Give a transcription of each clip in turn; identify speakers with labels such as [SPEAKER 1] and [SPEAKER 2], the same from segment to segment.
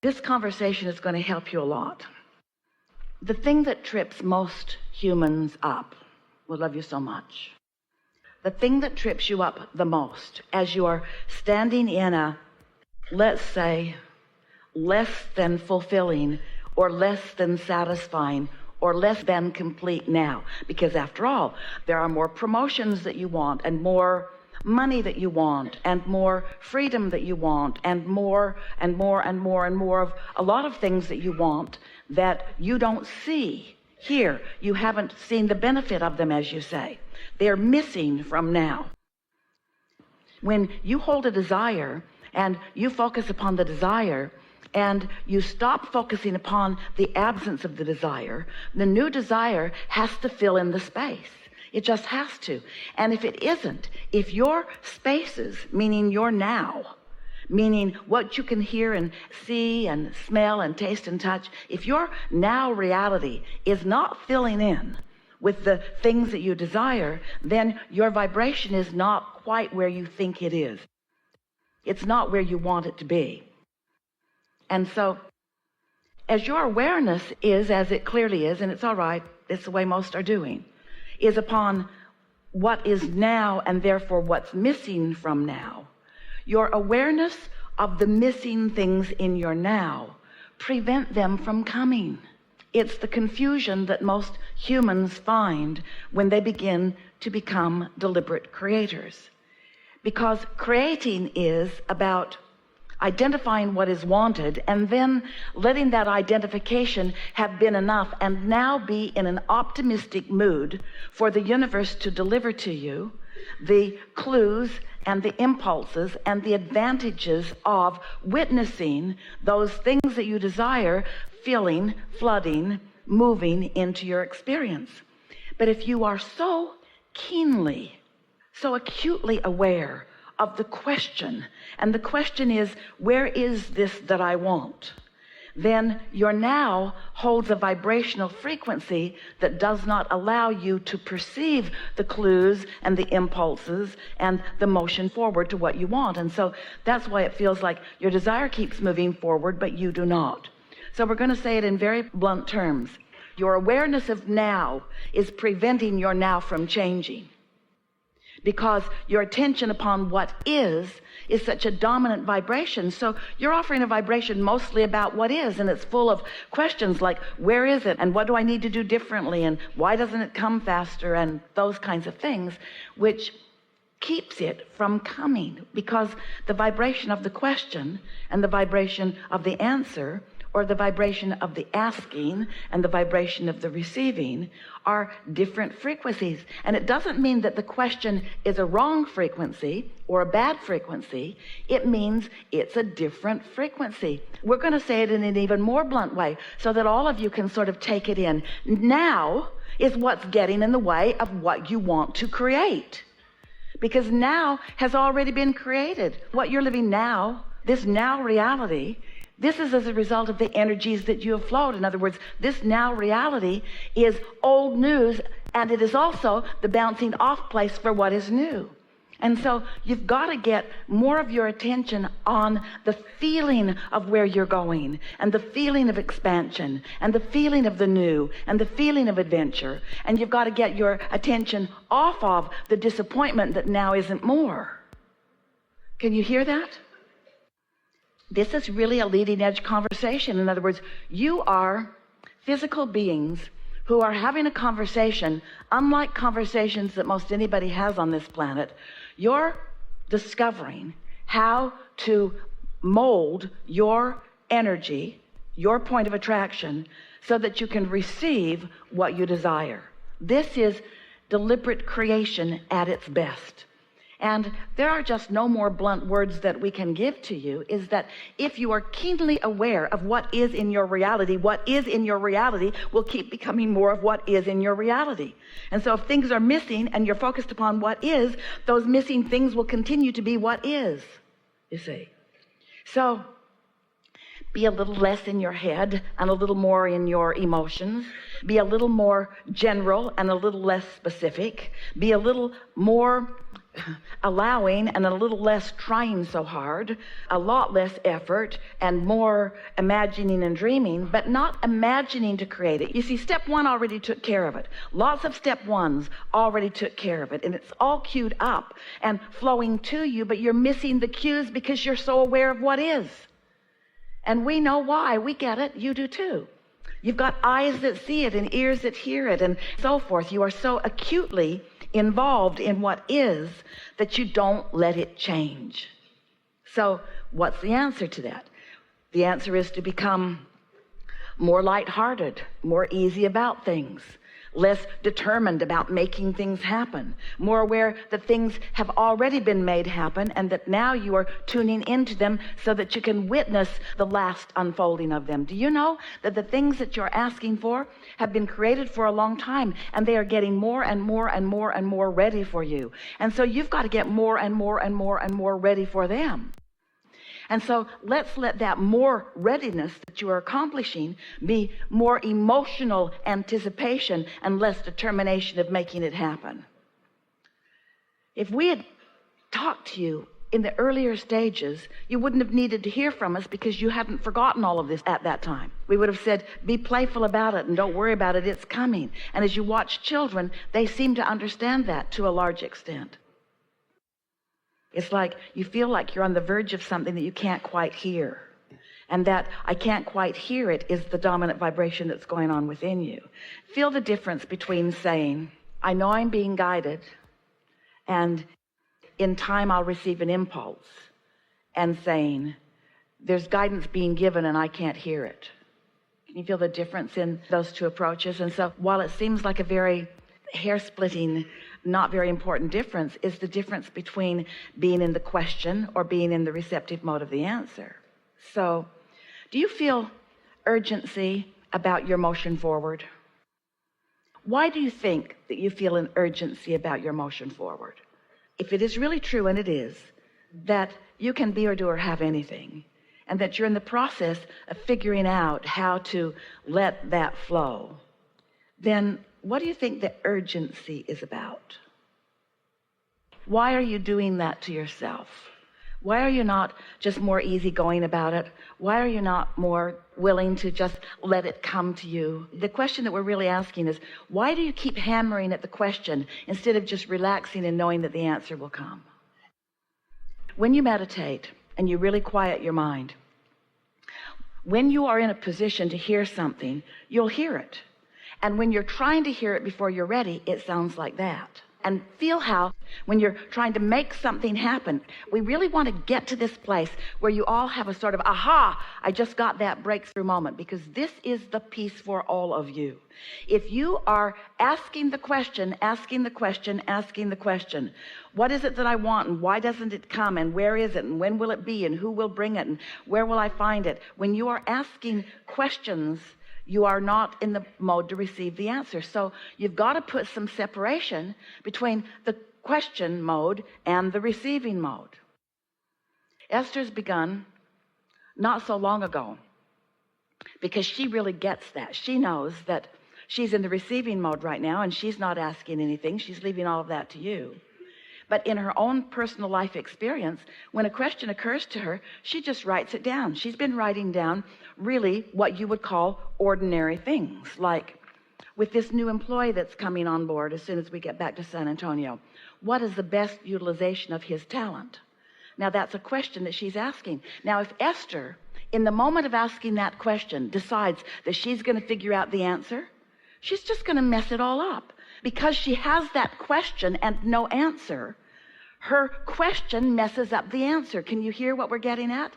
[SPEAKER 1] This conversation is going to help you a lot. The thing that trips most humans up, we love you so much. The thing that trips you up the most as you are standing in a, let's say, less than fulfilling or less than satisfying or less than complete now. Because after all, there are more promotions that you want, and more money that you want, and more freedom that you want, and more and more and more and more of a lot of things that you want that you don't see here. You haven't seen the benefit of them, as you say. They're missing from now. When you hold a desire and you focus upon the desire and you stop focusing upon the absence of the desire, the new desire has to fill in the space. It just has to. And if it isn't, if your spaces, meaning your now, meaning what you can hear and see and smell and taste and touch, if your now reality is not filling in with the things that you desire, then your vibration is not quite where you think it is. It's not where you want it to be. And so as your awareness is, as it clearly is, and it's all right, it's the way most are doing, is upon what is now and therefore what's missing from now, your awareness of the missing things in your now prevent them from coming. It's the confusion that most humans find when they begin to become deliberate creators. Because creating is about identifying what is wanted and then letting that identification have been enough and now be in an optimistic mood for the universe to deliver to you the clues and the impulses and the advantages of witnessing those things that you desire filling, flooding, moving into your experience. But if you are so keenly, so acutely aware of the question, and the question is, where is this that I want? Then your now holds a vibrational frequency that does not allow you to perceive the clues and the impulses and the motion forward to what you want. And so that's why it feels like your desire keeps moving forward, but you do not. So we're going to say it in very blunt terms. Your awareness of now is preventing your now from changing, because your attention upon what is such a dominant vibration. So you're offering a vibration mostly about what is, and it's full of questions like, where is it? And what do I need to do differently? And why doesn't it come faster? And those kinds of things, which keeps it from coming, because the vibration of the question and the vibration of the answer, or the vibration of the asking and the vibration of the receiving, are different frequencies. And it doesn't mean that the question is a wrong frequency or a bad frequency. It means it's a different frequency. We're going to say it in an even more blunt way so that all of you can sort of take it in. Now is what's getting in the way of what you want to create, because now has already been created. What you're living now, this now reality, this is as a result of the energies that you have flowed. In other words, this now reality is old news, and it is also the bouncing off place for what is new. And so you've got to get more of your attention on the feeling of where you're going, and the feeling of expansion, and the feeling of the new, and the feeling of adventure. And you've got to get your attention off of the disappointment that now isn't more. Can you hear that? This is really a leading edge conversation. In other words, you are physical beings who are having a conversation unlike conversations that most anybody has on this planet. You're discovering how to mold your energy, your point of attraction, so that you can receive what you desire. This is deliberate creation at its best. And there are just no more blunt words that we can give to you, is that if you are keenly aware of what is in your reality, what is in your reality will keep becoming more of what is in your reality. And so if things are missing and you're focused upon what is, those missing things will continue to be what is, you see. So be a little less in your head and a little more in your emotions. Be a little more general and a little less specific. Be a little more allowing and a little less trying so hard, a lot less effort and more imagining and dreaming, but not imagining to create it. You see, step one already took care of it. Lots of step ones already took care of it, and it's all queued up and flowing to you, but you're missing the cues because you're so aware of what is. And we know why. We get it. You do too. You've got eyes that see it and ears that hear it and so forth. You are so acutely involved in what is that you don't let it change. So what's the answer to that? The answer is to become more lighthearted, more easy about things, less determined about making things happen, more aware that things have already been made happen and that now you are tuning into them so that you can witness the last unfolding of them. Do you know that the things that you're asking for have been created for a long time, and they are getting more and more and more and more ready for you? And so you've got to get more and more and more and more ready for them. And so let's let that more readiness that you are accomplishing be more emotional anticipation and less determination of making it happen. If we had talked to you in the earlier stages, you wouldn't have needed to hear from us because you hadn't forgotten all of this at that time. We would have said, be playful about it and don't worry about it, it's coming. And as you watch children, they seem to understand that to a large extent. It's like you feel like you're on the verge of something that you can't quite hear. And that I can't quite hear it is the dominant vibration that's going on within you. Feel the difference between saying, I know I'm being guided, and in time I'll receive an impulse, and saying, there's guidance being given and I can't hear it. Can you feel the difference in those two approaches? And so while it seems like a very hair-splitting, not very important difference, is the difference between being in the question or being in the receptive mode of the answer. So do you feel urgency about your motion forward? Why do you think that you feel an urgency about your motion forward? If it is really true, and it is, that you can be or do or have anything, and that you're in the process of figuring out how to let that flow, then what do you think the urgency is about? Why are you doing that to yourself? Why are you not just more easygoing about it? Why are you not more willing to just let it come to you? The question that we're really asking is, why do you keep hammering at the question instead of just relaxing and knowing that the answer will come? When you meditate and you really quiet your mind, when you are in a position to hear something, you'll hear it. And when you're trying to hear it before you're ready, it sounds like that. And feel how, when you're trying to make something happen, we really want to get to this place where you all have a sort of, aha, I just got that breakthrough moment, because this is the piece for all of you. If you are asking the question, what is it that I want, and why doesn't it come, and where is it, and when will it be, and who will bring it, and where will I find it? When you are asking questions, you are not in the mode to receive the answer. So you've got to put some separation between the question mode and the receiving mode. Esther's begun not so long ago, because she really gets that. She knows that she's in the receiving mode right now, and she's not asking anything. She's leaving all of that to you. But in her own personal life experience, when a question occurs to her, she just writes it down. She's been writing down really what you would call ordinary things, like with this new employee that's coming on board as soon as we get back to San Antonio, what is the best utilization of his talent? Now that's a question that she's asking. Now if Esther, in the moment of asking that question, decides that she's going to figure out the answer, she's just going to mess it all up. Because she has that question and no answer, her question messes up the answer. Can you hear what we're getting at?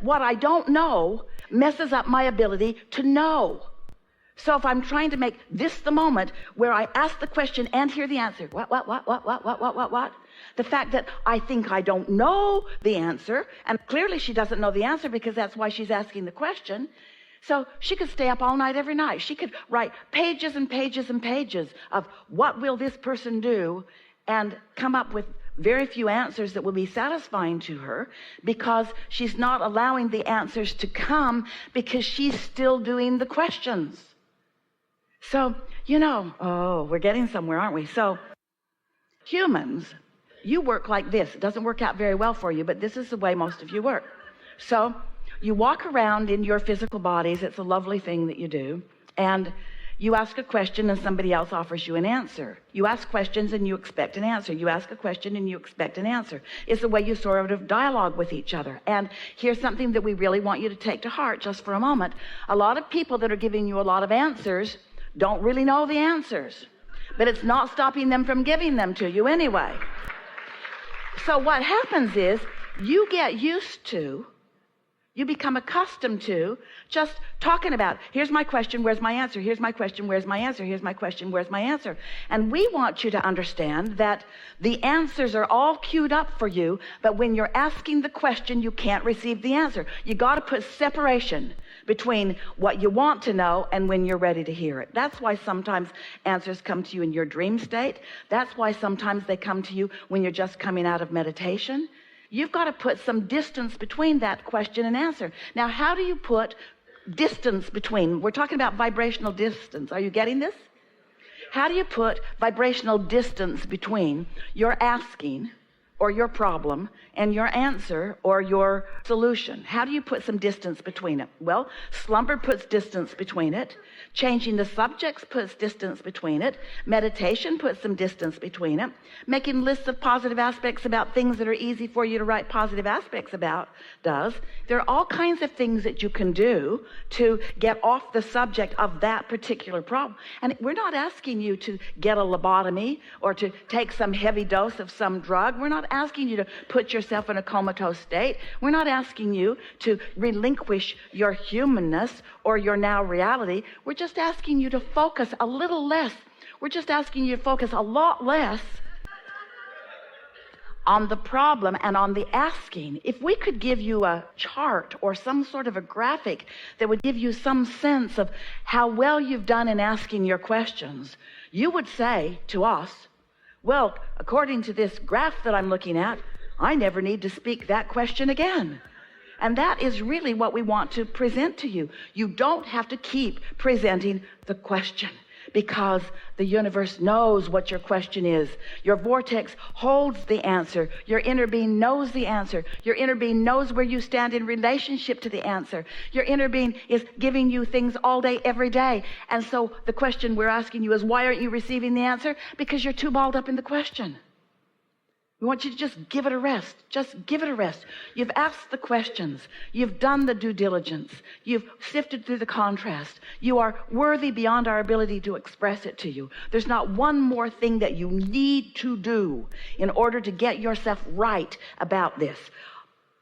[SPEAKER 1] What I don't know messes up my ability to know. So if I'm trying to make this the moment where I ask the question and hear the answer, what? The fact that I think I don't know the answer, and clearly she doesn't know the answer because that's why she's asking the question. So she could stay up all night every night. She could write pages and pages and pages of what will this person do, and come up with very few answers that will be satisfying to her, because she's not allowing the answers to come because she's still doing the questions. So, we're getting somewhere, aren't we? So humans You work like this. It doesn't work out very well for you, but this is the way most of you work. So you walk around in your physical bodies. It's a lovely thing that you do. And you ask a question and somebody else offers you an answer. You ask questions and you expect an answer. You ask a question and you expect an answer. It's the way you sort of dialogue with each other. And here's something that we really want you to take to heart just for a moment. A lot of people that are giving you a lot of answers don't really know the answers, but it's not stopping them from giving them to you anyway. So what happens is you get used to, you become accustomed to just talking about, here's my question, where's my answer? Here's my question, where's my answer? Here's my question, where's my answer? And we want you to understand that the answers are all queued up for you, but when you're asking the question, you can't receive the answer. You got to put separation between what you want to know and when you're ready to hear it. That's why sometimes answers come to you in your dream state. That's why sometimes they come to you when you're just coming out of meditation. You've got to put some distance between that question and answer. Now, how do you put distance between? We're talking about vibrational distance. Are you getting this? How do you put vibrational distance between your asking or your problem and your answer or your solution? How do you put some distance between it? Well, slumber puts distance between it. Changing the subjects puts distance between it. Meditation puts some distance between it. Making lists of positive aspects about things that are easy for you to write positive aspects about does. There are all kinds of things that you can do to get off the subject of that particular problem. And we're not asking you to get a lobotomy or to take some heavy dose of some drug. We're not asking you to put yourself in a comatose state. We're not asking you to relinquish your humanness or your now reality. We're just asking you to focus a little less. We're just asking you to focus a lot less on the problem and on the asking. If we could give you a chart or some sort of a graphic that would give you some sense of how well you've done in asking your questions, you would say to us, well, according to this graph that I'm looking at, I never need to speak that question again. And that is really what we want to present to you. You don't have to keep presenting the question, because the universe knows what your question is. Your vortex holds the answer. Your inner being knows the answer. Your inner being knows where you stand in relationship to the answer. Your inner being is giving you things all day, every day. And so the question we're asking you is, why aren't you receiving the answer? Because you're too balled up in the question. We want you to just give it a rest. Just give it a rest. You've asked the questions. You've done the due diligence. You've sifted through the contrast. You are worthy beyond our ability to express it to you. There's not one more thing that you need to do in order to get yourself right about this.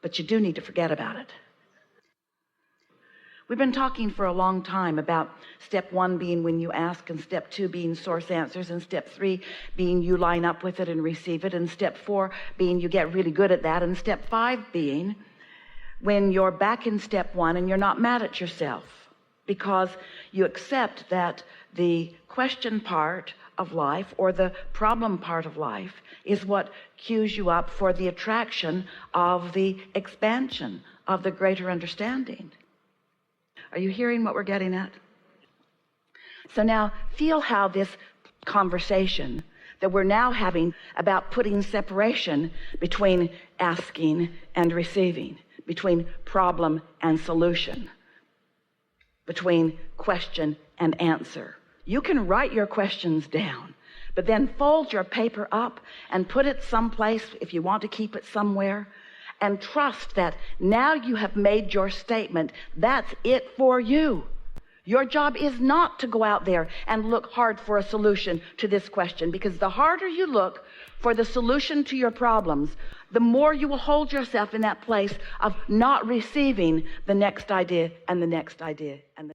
[SPEAKER 1] But you do need to forget about it. We've been talking for a long time about step 1 being when you ask, and step 2 being source answers, and step 3 being you line up with it and receive it, and step 4 being you get really good at that, and step 5 being when you're back in step 1 and you're not mad at yourself because you accept that the question part of life or the problem part of life is what cues you up for the attraction of the expansion of the greater understanding. Are you hearing what we're getting at? So now feel how this conversation that we're now having about putting separation between asking and receiving, between problem and solution, between question and answer. You can write your questions down, but then fold your paper up and put it someplace if you want to keep it somewhere. And trust that now you have made your statement. That's it for you. Your job is not to go out there and look hard for a solution to this question, because the harder you look for the solution to your problems, the more you will hold yourself in that place of not receiving the next idea and the next idea and the